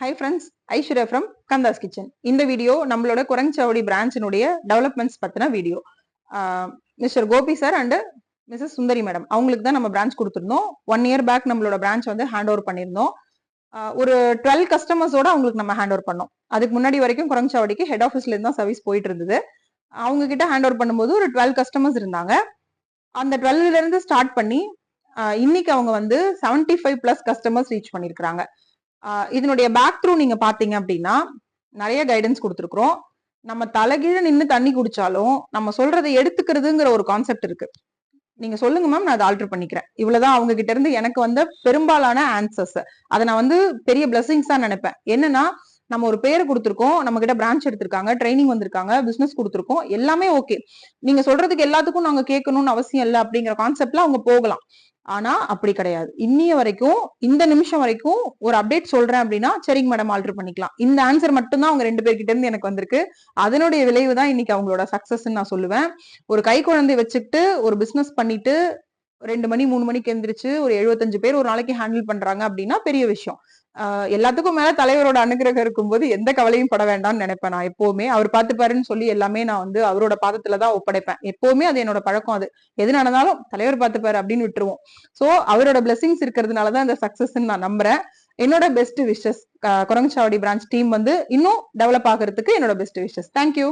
Hi friends, Aishwarya from Kandhas kitchen. இந்த video நம்மளோட குரங்சாவடி பிரான்ச்சினுடைய டெவலப்மெண்ட்ஸ் பத்தின வீடியோ. Mister Gopi sir and missus Sundari madam அவங்களுக்கு தான் நம்ம பிரான்ச் கொடுத்துருந்தோம். 1 year பேக் நம்மளோட பிரான்ச் வந்து ஹேண்ட் ஓவர் பண்ணியிருந்தோம். ஒரு 12 கஸ்டமர்ஸோட அவங்களுக்கு நம்ம ஹேண்ட் ஓவர் பண்ணோம். அதுக்கு முன்னாடி வரைக்கும் குரங்சாவடிக்கு ஹெட் ஆஃபீஸ்ல இருந்து தான் சர்வீஸ் போயிட்டு இருந்தது. அவங்க கிட்ட ஹேண்ட் ஓவர் பண்ணும்போது ஒரு 12 கஸ்டமர்ஸ் இருந்தாங்க. அந்த 12ல இருந்து ஸ்டார்ட் பண்ணி இன்னைக்கு அவங்க வந்து 75+ கஸ்டமர்ஸ் ரீச் பண்ணிருக்காங்க. இதனுடைய பேக் த்ரூ நீங்க பாத்தீங்க அப்படின்னா நிறைய கைடன்ஸ் கொடுத்துருக்கோம். நம்ம தலைகீழ நின்று தண்ணி குடிச்சாலும் நம்ம சொல்றதை எடுத்துக்கிறதுங்கிற ஒரு கான்செப்ட் இருக்கு. நீங்க சொல்லுங்க மேம், நான் அதை ஆல்டர் பண்ணிக்கிறேன். இவ்வளவுதான் அவங்க கிட்ட இருந்து எனக்கு வந்த பெரும்பாலான ஆன்சர்ஸ். அதை நான் வந்து பெரிய பிளஸிங்ஸா நினைப்பேன். என்னன்னா, நம்ம ஒரு பேரை கொடுத்துருக்கோம், நம்ம கிட்ட பிரான்ச் எடுத்திருக்காங்க, ட்ரைனிங் வந்திருக்காங்க, பிசினஸ் கொடுத்துருக்கோம், எல்லாமே ஓகே. நீங்க சொல்றதுக்கு எல்லாத்துக்கும் நாங்க கேட்கணும்னு அவசியம் இல்லை அப்படிங்கிற கான்செப்ட்ல அவங்க போகலாம். ஆனா அப்படி கிடையாது. இன்னிய வரைக்கும் இந்த நிமிஷம் வரைக்கும் ஒரு அப்டேட் சொல்றேன் அப்படின்னா சரிங்க மேடம் ஆல்டர் பண்ணிக்கலாம். இந்த ஆன்சர் மட்டும் தான் அவங்க 2 பேர்கிட்ட இருந்து எனக்கு வந்திருக்கு. அதனுடைய விளைவு தான் இன்னைக்கு அவங்களோட சக்சஸ் நான் சொல்லுவேன். ஒரு கை குழந்தை வச்சுக்கிட்டு ஒரு பிசினஸ் பண்ணிட்டு 2 மணி 3 மணிக்கு எந்திரிச்சு ஒரு 75 பேர் ஒரு நாளைக்கு ஹேண்டில் பண்றாங்க அப்படின்னா பெரிய விஷயம். எல்லாத்துக்கும் மேல தலைவரோட அனுகிரகம் இருக்கும்போது எந்த கவலையும் பட வேண்டாம்னு நினைப்பேன். நான் எப்பவுமே அவர் பாத்துப்பாருன்னு சொல்லி எல்லாமே நான் வந்து அவரோட பாதத்துலதான் ஒப்படைப்பேன். எப்பவுமே அது என்னோட பழக்கம். அது எது நடந்தாலும் தலைவர் பாத்துப்பாரு அப்படின்னு விட்டுருவோம். சோ அவரோட பிளெஸிங்ஸ் இருக்கிறதுனாலதான் இந்த சக்சஸ் நான் நம்புறேன். என்னோட பெஸ்ட் விஷஸ். குரங்சாவடி பிரான்ச் டீம் வந்து இன்னும் டெவலப் ஆகிறதுக்கு என்னோட பெஸ்ட் விஷஸ். தேங்க்யூ.